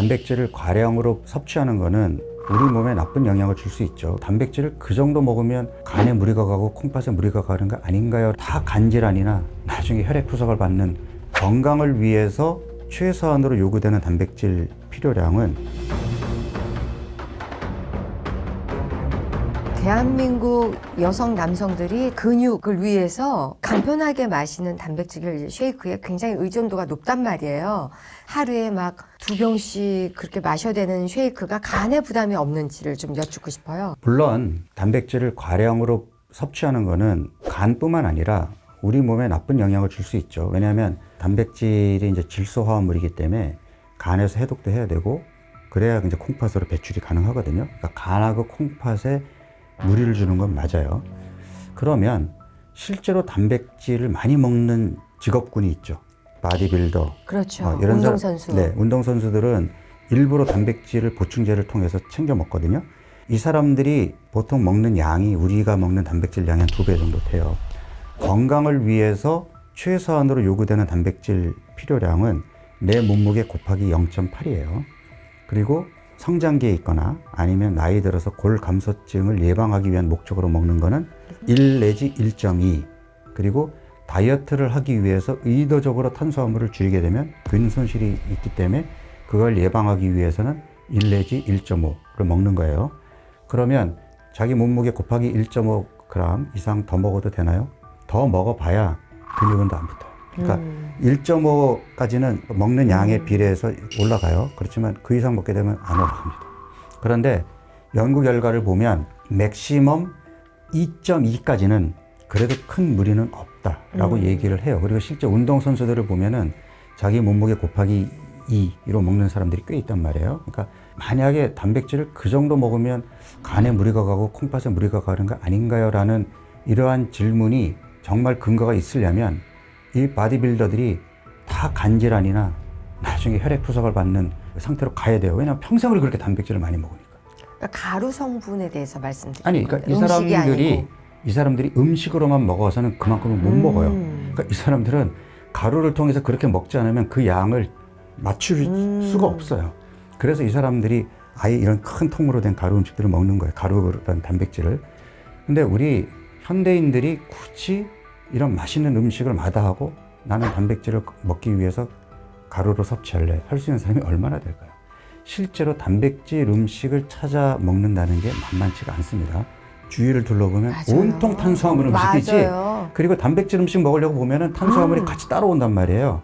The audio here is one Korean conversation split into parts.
단백질을 과량으로 섭취하는 거는 우리 몸에 나쁜 영향을 줄 수 있죠. 단백질을 그 정도 먹으면 간에 무리가 가고 콩팥에 무리가 가는 거 아닌가요? 다 간질환이나 나중에 혈액 투석을 받는 건강을 위해서 최소한으로 요구되는 단백질 필요량은 대한민국 여성 남성들이 근육을 위해서 간편하게 마시는 단백질 쉐이크에 굉장히 의존도가 높단 말이에요. 하루에 막 2병씩 그렇게 마셔야 되는 쉐이크가 간에 부담이 없는지를 좀 여쭙고 싶어요. 물론 단백질을 과량으로 섭취하는 거는 간뿐만 아니라 우리 몸에 나쁜 영향을 줄 수 있죠. 왜냐하면 단백질이 이제 질소 화합물이기 때문에 간에서 해독도 해야 되고 그래야 이제 콩팥으로 배출이 가능하거든요. 그러니까 간하고 콩팥에 무리를 주는 건 맞아요. 그러면 실제로 단백질을 많이 먹는 직업군이 있죠. 바디빌더. 그렇죠. 이런 운동선수. 네, 운동선수들은 일부러 단백질을 보충제를 통해서 챙겨 먹거든요. 이 사람들이 보통 먹는 양이 우리가 먹는 단백질 양의 한 2배 정도 돼요. 건강을 위해서 최소한으로 요구되는 단백질 필요량은 내 몸무게 곱하기 0.8이에요. 그리고 성장기에 있거나 아니면 나이 들어서 골감소증을 예방하기 위한 목적으로 먹는 거는 1 내지 1.2. 그리고 다이어트를 하기 위해서 의도적으로 탄수화물을 줄이게 되면 근 손실이 있기 때문에 그걸 예방하기 위해서는 1 내지 1.5를 먹는 거예요. 그러면 자기 몸무게 곱하기 1.5g 이상 더 먹어도 되나요? 더 먹어봐야 근육은 더 안 붙어요. 그러니까 1.5까지는 먹는 양에 비례해서 올라가요. 그렇지만 그 이상 먹게 되면 안 올라갑니다. 그런데 연구 결과를 보면 맥시멈 2.2까지는 그래도 큰 무리는 없다라고 얘기를 해요. 그리고 실제 운동선수들을 보면은 자기 몸무게 곱하기 2로 먹는 사람들이 꽤 있단 말이에요. 그러니까 만약에 단백질을 그 정도 먹으면 간에 무리가 가고 콩팥에 무리가 가는 거 아닌가요? 라는 이러한 질문이 정말 근거가 있으려면 이 바디빌더들이 다 간질환이나 나중에 혈액 투석을 받는 상태로 가야 돼요. 왜냐하면 평생을 그렇게 단백질을 많이 먹으니까. 그러니까 가루 성분에 대해서 말씀드리는 아니, 그러니까 이 사람들이 음식으로만 먹어서는 그만큼은 못 먹어요. 그러니까 이 사람들은 가루를 통해서 그렇게 먹지 않으면 그 양을 맞출 수가 없어요. 그래서 이 사람들이 아예 이런 큰 통으로 된 가루 음식들을 먹는 거예요. 가루라는 단백질을. 근데 우리 현대인들이 굳이 이런 맛있는 음식을 마다하고 나는 단백질을 먹기 위해서 가루로 섭취할래 할 수 있는 사람이 얼마나 될까요? 실제로 단백질 음식을 찾아 먹는다는 게 만만치가 않습니다. 주위를 둘러보면 맞아요. 온통 탄수화물 음식이지. 맞아요. 그리고 단백질 음식 먹으려고 보면은 탄수화물이 같이 따라온단 말이에요.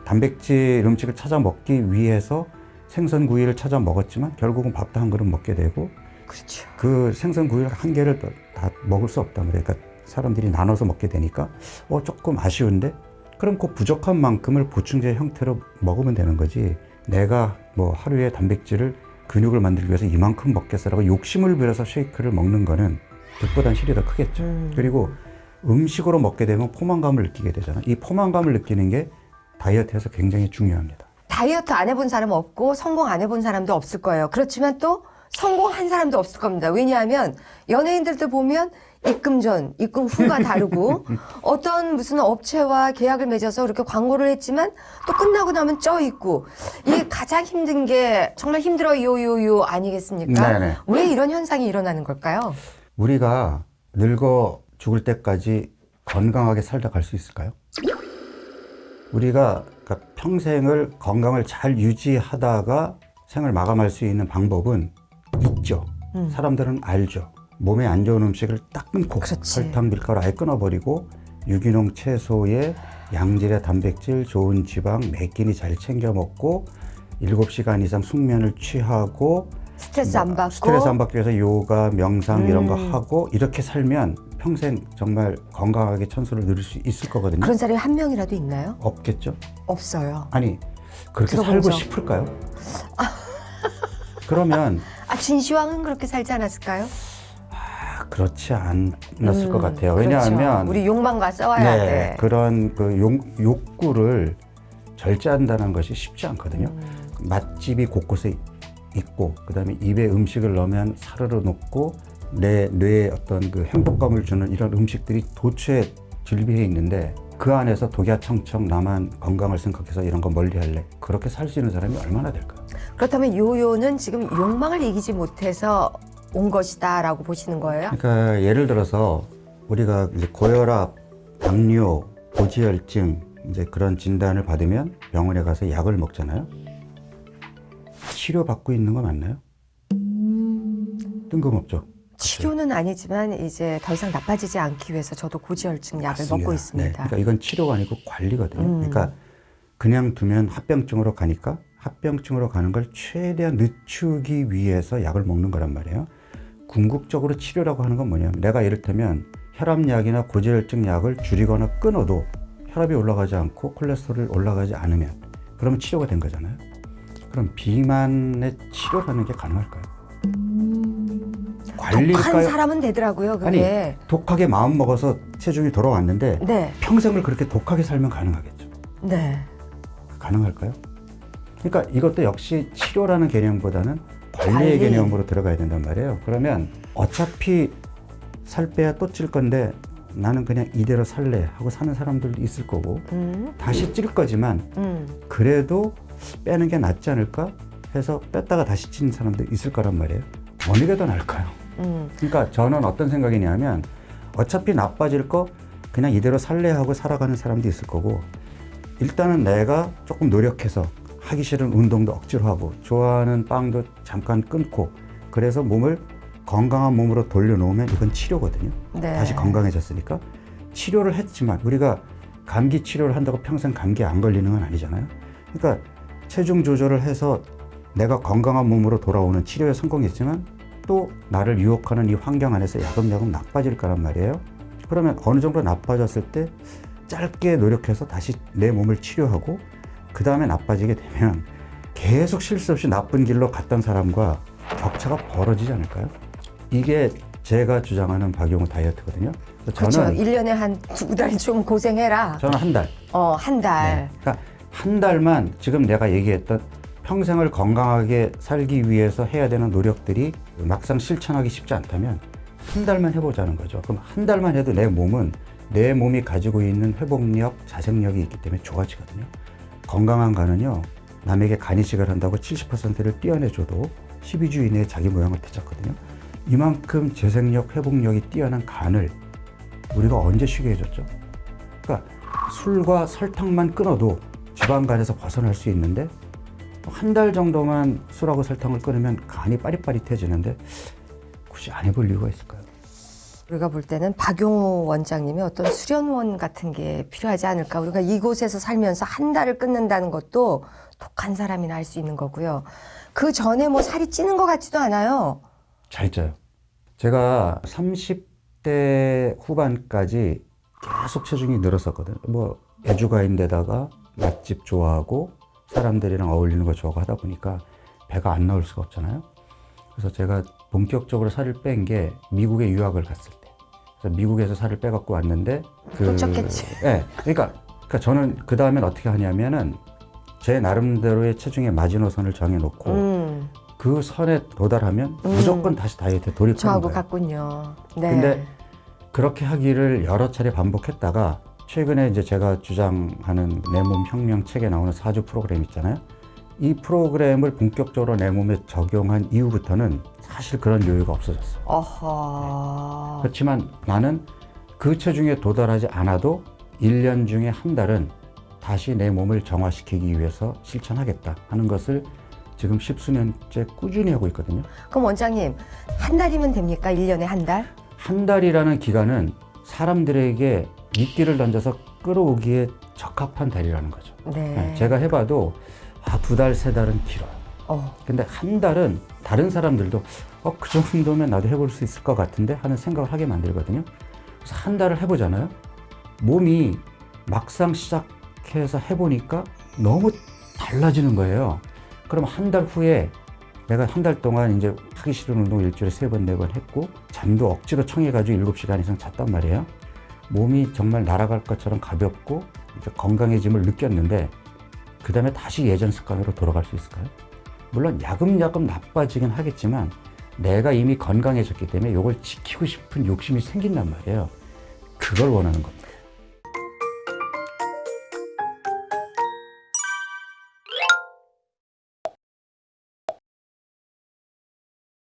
단백질 음식을 찾아 먹기 위해서 생선구이를 찾아 먹었지만 결국은 밥도 한 그릇 먹게 되고 그렇죠. 그 생선구이 한 개를 다 먹을 수 없단 말이에요. 그러니까 사람들이 나눠서 먹게 되니까 조금 아쉬운데 그럼 그 부족한 만큼을 보충제 형태로 먹으면 되는 거지. 내가 뭐 하루에 단백질을 근육을 만들기 위해서 이만큼 먹겠어라고 욕심을 부려서 쉐이크를 먹는 거는 득보단 실이 더 크겠죠. 그리고 음식으로 먹게 되면 포만감을 느끼게 되잖아요. 이 포만감을 느끼는 게 다이어트에서 굉장히 중요합니다. 다이어트 안 해본 사람 없고 성공 안 해본 사람도 없을 거예요. 그렇지만 또 성공한 사람도 없을 겁니다. 왜냐하면 연예인들도 보면 입금 전, 입금 후가 다르고 어떤 무슨 업체와 계약을 맺어서 그렇게 광고를 했지만 또 끝나고 나면 쪄 있고 이게 가장 힘든 게 정말 힘들어요 아니겠습니까? 네네. 왜 이런 현상이 일어나는 걸까요? 우리가 늙어 죽을 때까지 건강하게 살다 갈 수 있을까요? 우리가 그러니까 평생을 건강을 잘 유지하다가 생을 마감할 수 있는 방법은 있죠. 사람들은 알죠. 몸에 안 좋은 음식을 딱 끊고 그렇지. 설탕, 밀가루 아예 끊어버리고 유기농 채소에 양질의 단백질, 좋은 지방, 매 끼니 잘 챙겨 먹고 7시간 이상 숙면을 취하고 스트레스 안 받고 스트레스 안 받기 위해서 요가, 명상 이런 거 하고 이렇게 살면 평생 정말 건강하게 천수를 누릴 수 있을 거거든요. 그런 사람이 한 명이라도 있나요? 없겠죠? 없어요. 아니 그렇게 들어본 살고 적. 싶을까요? 그러면 진시황은 그렇게 살지 않았을까요? 그렇지 않았을 것 같아요. 그렇죠. 왜냐하면 우리 욕망과 싸워야 돼. 그런 그 욕구를 절제한다는 것이 쉽지 않거든요. 맛집이 곳곳에 있고 그다음에 입에 음식을 넣으면 사르르 녹고 내 뇌에 어떤 그 행복감을 주는 이런 음식들이 도처에 즐비해 있는데 그 안에서 독야청청 나만 건강을 생각해서 이런 거 멀리할래. 그렇게 살 수 있는 사람이 얼마나 될까요? 그렇다면 요요는 지금 욕망을 이기지 못해서 온 것이다라고 보시는 거예요? 그러니까 예를 들어서 우리가 이제 고혈압, 당뇨, 고지혈증 이제 그런 진단을 받으면 병원에 가서 약을 먹잖아요. 치료받고 있는 거 맞나요? 뜬금없죠. 치료는 아니지만 이제 더 이상 나빠지지 않기 위해서 저도 고지혈증 약을 맞습니다. 먹고 있습니다. 네, 그러니까 이건 치료가 아니고 관리거든요. 그러니까 그냥 두면 합병증으로 가니까 합병증으로 가는 걸 최대한 늦추기 위해서 약을 먹는 거란 말이에요. 궁극적으로 치료라고 하는 건 뭐냐면 내가 이를테면 혈압약이나 고지혈증 약을 줄이거나 끊어도 혈압이 올라가지 않고 콜레스테롤이 올라가지 않으면 그러면 치료가 된 거잖아요. 그럼 비만의 치료라는 게 가능할까요? 독한 관리일까요? 사람은 되더라고요. 그게. 아니, 독하게 마음 먹어서 체중이 돌아왔는데 네, 평생을 그렇게 독하게 살면 가능하겠죠. 네. 가능할까요? 그러니까 이것도 역시 치료라는 개념보다는 관리의 관리. 개념으로 들어가야 된단 말이에요. 그러면 어차피 살 빼야 또 찔 건데 나는 그냥 이대로 살래 하고 사는 사람들도 있을 거고 다시 찔 거지만 그래도 빼는 게 낫지 않을까 해서 뺐다가 다시 찌는 사람도 있을 거란 말이에요. 어느 게 더 나을까요? 그러니까 저는 어떤 생각이냐면 어차피 나빠질 거 그냥 이대로 살래 하고 살아가는 사람도 있을 거고 일단은 내가 조금 노력해서 하기 싫은 운동도 억지로 하고 좋아하는 빵도 잠깐 끊고 그래서 몸을 건강한 몸으로 돌려놓으면 이건 치료거든요. 네. 다시 건강해졌으니까 치료를 했지만 우리가 감기 치료를 한다고 평생 감기에 안 걸리는 건 아니잖아요. 그러니까 체중 조절을 해서 내가 건강한 몸으로 돌아오는 치료에 성공했지만 또 나를 유혹하는 이 환경 안에서 야금야금 나빠질 거란 말이에요. 그러면 어느 정도 나빠졌을 때 짧게 노력해서 다시 내 몸을 치료하고 그 다음에 나빠지게 되면 계속 실수 없이 나쁜 길로 갔던 사람과 격차가 벌어지지 않을까요? 이게 제가 주장하는 박용호 다이어트거든요. 그렇죠. 저는 1년에 한 2달 좀 고생해라. 저는 한 달. 한 달. 그러니까 한 달만 지금 내가 얘기했던 평생을 건강하게 살기 위해서 해야 되는 노력들이 막상 실천하기 쉽지 않다면 한 달만 해보자는 거죠. 그럼 한 달만 해도 내 몸은 내 몸이 가지고 있는 회복력, 자생력이 있기 때문에 좋아지거든요. 건강한 간은요, 남에게 간 이식을 한다고 70%를 떼어내줘도 12주 이내에 자기 모양을 되찾거든요. 이만큼 재생력, 회복력이 뛰어난 간을 우리가 언제 쉬게 해줬죠? 그러니까 술과 설탕만 끊어도 지방간에서 벗어날 수 있는데 한 달 정도만 술하고 설탕을 끊으면 간이 빠릿빠릿해지는데 굳이 안 해볼 이유가 있을까요? 우리가 볼 때는 박용호 원장님이 어떤 수련원 같은 게 필요하지 않을까. 우리가 이곳에서 살면서 한 달을 끊는다는 것도 독한 사람이나 할 수 있는 거고요. 그 전에 뭐 살이 찌는 것 같지도 않아요. 잘 쪄요. 제가 30대 후반까지 계속 체중이 늘었었거든요. 뭐 애주가인데다가 맛집 좋아하고 사람들이랑 어울리는 거 좋아하고 하다 보니까 배가 안 나올 수가 없잖아요. 그래서 제가 본격적으로 살을 뺀 게 미국에 유학을 갔을 때. 그래서 미국에서 살을 빼갖고 왔는데 또 쪘겠지. 네, 그러니까 저는 그 다음엔 어떻게 하냐면은 제 나름대로의 체중의 마지노선을 정해놓고 그 선에 도달하면 무조건 다시 다이어트에 돌입하는 저하고 거예요. 같군요. 네. 근데 그렇게 하기를 여러 차례 반복했다가 최근에 이제 제가 주장하는 내 몸 혁명 책에 나오는 4주 프로그램 있잖아요. 이 프로그램을 본격적으로 내 몸에 적용한 이후부터는 사실 그런 여유가 없어졌어요. 어허. 그렇지만 나는 그 체중에 도달하지 않아도 1년 중에 한 달은 다시 내 몸을 정화시키기 위해서 실천하겠다 하는 것을 지금 십수년째 꾸준히 하고 있거든요. 그럼 원장님, 한 달이면 됩니까? 1년에 한 달? 한 달이라는 기간은 사람들에게 미끼를 던져서 끌어오기에 적합한 달이라는 거죠. 네. 제가 해봐도 2달, 3달은 길어요. 근데 한 달은 다른 사람들도 그 정도면 나도 해볼 수 있을 것 같은데 하는 생각을 하게 만들거든요. 그래서 한 달을 해보잖아요. 몸이 막상 시작해서 해보니까 너무 달라지는 거예요. 그럼 한 달 후에 내가 한 달 동안 이제 하기 싫은 운동 일주일에 3번, 4번 했고 잠도 억지로 청해가지고 7시간 이상 잤단 말이에요. 몸이 정말 날아갈 것처럼 가볍고 이제 건강해짐을 느꼈는데 그 다음에 다시 예전 습관으로 돌아갈 수 있을까요? 물론 야금야금 나빠지긴 하겠지만 내가 이미 건강해졌기 때문에 이걸 지키고 싶은 욕심이 생긴단 말이에요. 그걸 원하는 겁니다.